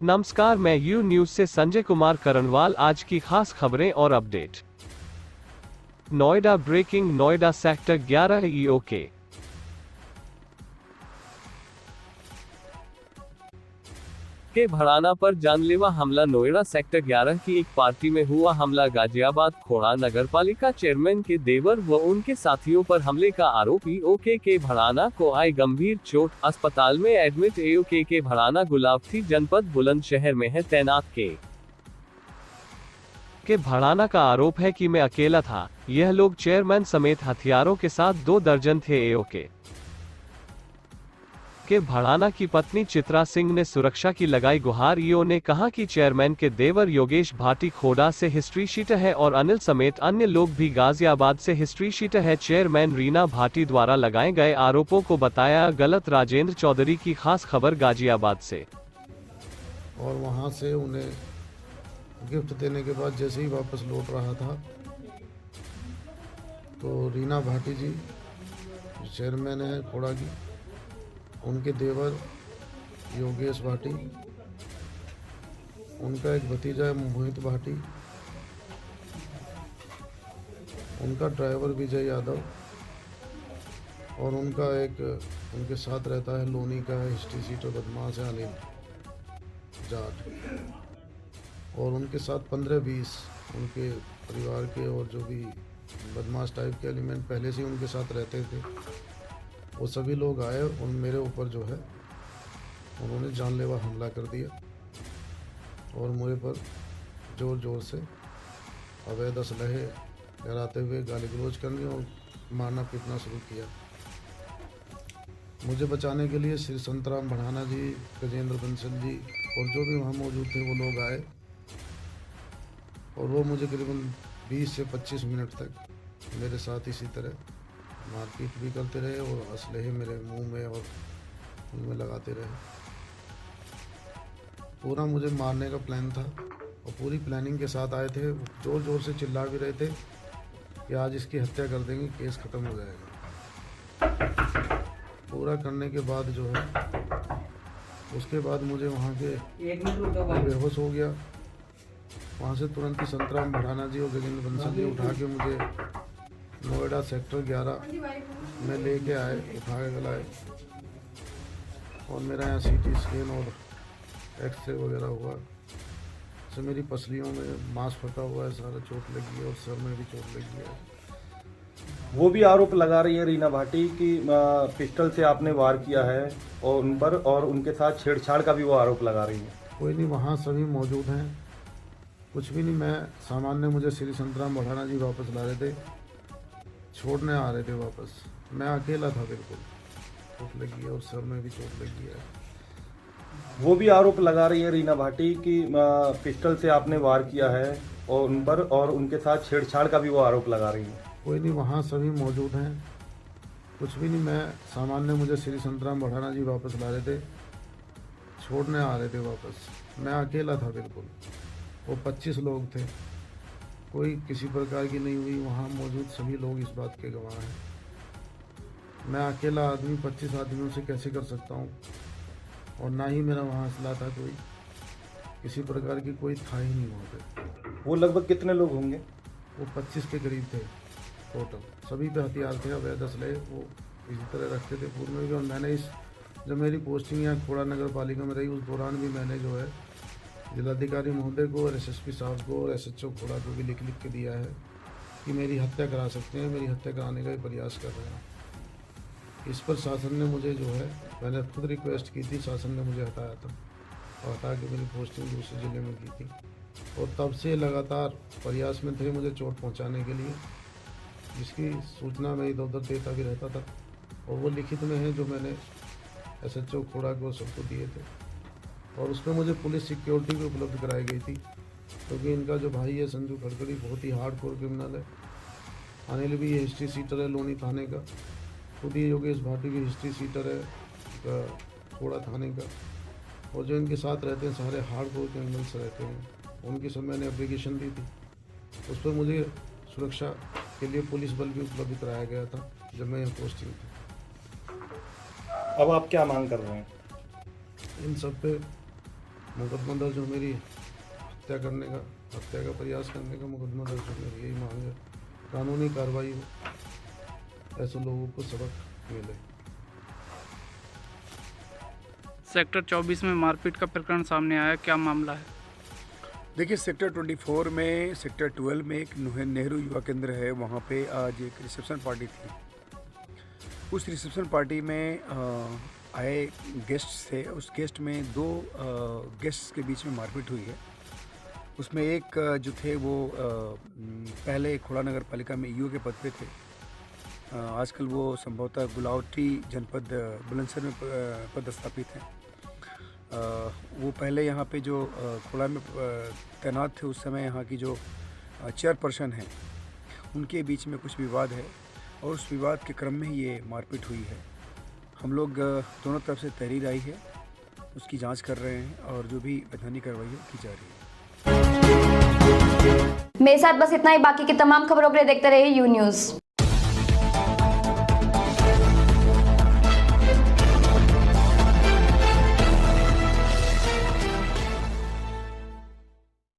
नमस्कार, मैं you news से संजय कुमार करणवाल। आज की खास खबरें और update. Noida breaking, Noida sector 11 ईओके के भड़ाना पर जानलेवा हमला। नोएडा सेक्टर 11 की एक पार्टी में हुआ हमला। गाजियाबाद खोड़ा नगरपालिका चेयरमैन के देवर व उनके साथियों पर हमले का आरोप। ईओके के भड़ाना को आई गंभीर चोट, अस्पताल में एडमिट। ईओके के भड़ाना गुलाबथी जनपद बुलंदशहर में है तैनात। के भड़ाना का आरोप है कि मैं अकेला था। यह लोग चेयरमैन समेत हथियारों के साथ 2 दर्जन थे। ईओके के भड़ाना की पत्नी चित्रा सिंह ने सुरक्षा की लगाई गुहार। ईओ ने कहा कि चेयरमैन के देवर योगेश भाटी खोड़ा से हिस्ट्री शीटर है और अनिल समेत अन्य लोग भी गाजियाबाद से हिस्ट्री शीटर है। चेयरमैन रीना भाटी द्वारा लगाए गए आरोपों को बताया गलत। राजेंद्र चौधरी की खास खबर गाजियाबाद से। और वहाँ से उन्हें गिफ्ट देने के बाद जैसे ही वापस लौट रहा था तो रीना भाटी जी चेयरमैन है खोड़ा की, उनके देवर योगेश भाटी, उनका एक भतीजा है मोहित भाटी, उनका ड्राइवर विजय यादव और उनका एक उनके साथ रहता है लोनी का हिस्ट्री सीटर बदमाश है अनिल जाट, और उनके साथ 15-20 उनके परिवार के और जो भी बदमाश टाइप के एलिमेंट पहले से उनके साथ रहते थे, वो सभी लोग आए और मेरे ऊपर जो है उन्होंने जानलेवा हमला कर दिया और मुझे पर ज़ोर ज़ोर से अवैध असलहे लहराते हुए गाली गलौज करनी और मारना पीटना शुरू किया। मुझे बचाने के लिए श्री संतराम भड़ाना जी, गजेंद्र बंसल जी और जो भी वहाँ मौजूद थे वो लोग आए और वो मुझे करीबन 20 से 25 मिनट तक मेरे साथ इसी तरह मारपीट भी करते रहे और असलहे मेरे मुंह में और उनमें लगाते रहे। पूरा मुझे मारने का प्लान था और पूरी प्लानिंग के साथ आए थे। ज़ोर ज़ोर से चिल्ला भी रहे थे कि आज इसकी हत्या कर देंगे, केस ख़त्म हो जाएगा। पूरा करने के बाद जो है उसके बाद मुझे वहाँ के बेहोश हो गया। वहाँ से तुरंत ही संतराम भड़ाना जी और गजेंद्र बंसल जी उठा के मुझे नोएडा सेक्टर 11 में लेके आए, उठा के लाए और मेरा यहाँ सीटी स्कैन और एक्सरे वगैरह हुआ। से मेरी पसलियों में मांस फटा हुआ है, सारा चोट लगी है और सर में भी चोट लगी है। वो भी आरोप लगा रही है रीना भाटी कि पिस्टल से आपने वार किया है और उन पर, और उनके साथ छेड़छाड़ का भी वो आरोप लगा रही है। कोई नहीं, वहाँ सभी मौजूद हैं, कुछ भी नहीं। मैं सामान्य मुझे श्री संतराम भड़ाना जी वापस ला रहे थे, छोड़ने आ रहे थे वापस। मैं अकेला था, बिल्कुल चोट लगी है और सर में भी चोट लगी है। वो भी आरोप लगा रही है रीना भाटी कि पिस्टल से आपने वार किया है और उन पर, और उनके साथ छेड़छाड़ का भी वो आरोप लगा रही है। कोई नहीं, वहाँ सभी मौजूद हैं, कुछ भी नहीं। मैं सामान्य मुझे श्री संतराम भड़ाना जी वापस ला रहे थे, छोड़ने आ रहे थे वापस। मैं अकेला था, बिल्कुल। वो 25 लोग थे, कोई किसी प्रकार की नहीं हुई। वहाँ मौजूद सभी लोग इस बात के गवाह हैं। मैं अकेला आदमी 25 आदमियों से कैसे कर सकता हूँ, और ना ही मेरा वहाँ असला था, कोई किसी प्रकार की कोई था ही नहीं वहाँ पे। वो लगभग कितने लोग होंगे? वो 25 के करीब थे टोटल। सभी पे हथियार थे, अवैध असलहे वो इसी तरह रखते थे पूर्व में भी। और मैंने जब मेरी पोस्टिंग यहाँ खोड़ा नगर पालिका में रही, उस दौरान भी मैंने जो है जिलाधिकारी महोदय को और एसएसपी साहब को और एसएचओ खोड़ा को भी लिख के दिया है कि मेरी हत्या करा सकते हैं, मेरी हत्या कराने का भी प्रयास कर रहे हैं। इस पर शासन ने मुझे जो है, मैंने खुद रिक्वेस्ट की थी, शासन ने मुझे हटाया था और हटा के मेरी पोस्टिंग दूसरे ज़िले में की थी। और तब से लगातार प्रयास में थे मुझे चोट पहुंचाने के लिए, जिसकी सूचना मैं इधर उधर देता भी रहता था। और वो लिखित में है जो मैंने एसएचओ खोड़ा को सबको दिए थे। और उसमें मुझे पुलिस सिक्योरिटी भी उपलब्ध कराई गई थी, क्योंकि इनका जो भाई है संजू खड़खड़ी बहुत ही हार्डकोर क्रिमिनल है। अनिल भी हिस्ट्री सीटर है लोनी थाने का, खुद ही योगेश भाटी भी हिस्ट्री सीटर है खोड़ा थाने का। और जो इनके साथ रहते हैं सारे हार्डकोर क्रिमिनल्स रहते हैं, उनकी सब मैंने एप्लीकेशन दी थी। उस पर मुझे सुरक्षा के लिए पुलिस बल भी उपलब्ध कराया गया था जब मैं यहाँ पोस्टिंग थी। अब आप क्या मांग कर रहे हैं? इन सब पे मुकदमा दर्ज हो, मेरी हत्या का प्रयास करने का मुकदमा दर्ज हो। मेरी यही मांग है, कानूनी कार्रवाई हो, ऐसे लोगों को सबक मिले। सेक्टर 24 में मारपीट का प्रकरण सामने आया, क्या मामला है? देखिए, सेक्टर 24 में, सेक्टर 12 में एक नेहरू युवा केंद्र है, वहाँ पे आज एक रिसेप्शन पार्टी थी। उस रिसेप्शन पार्टी में आए गेस्ट थे। उस गेस्ट में दो गेस्ट्स के बीच में मारपीट हुई है। उसमें एक जो थे वो पहले खोड़ा नगर पालिका में ईओ के पद पे थे। आजकल वो संभवतः गुलावटी जनपद बुलंदशहर में पदस्थापित हैं। वो पहले यहाँ पे जो खोड़ा में तैनात थे, उस समय यहाँ की जो चेयरपर्सन हैं, उनके बीच में कुछ विवाद है और उस विवाद के क्रम में ही ये मारपीट हुई है। हम लोग दोनों तरफ से तहरीर आई है, उसकी जांच कर रहे हैं और जो भी वैधानिक कार्रवाई है की जा रही है। मेरे साथ बस इतना ही। बाकी की तमाम खबरों के लिए देखते रहिए यू न्यूज़।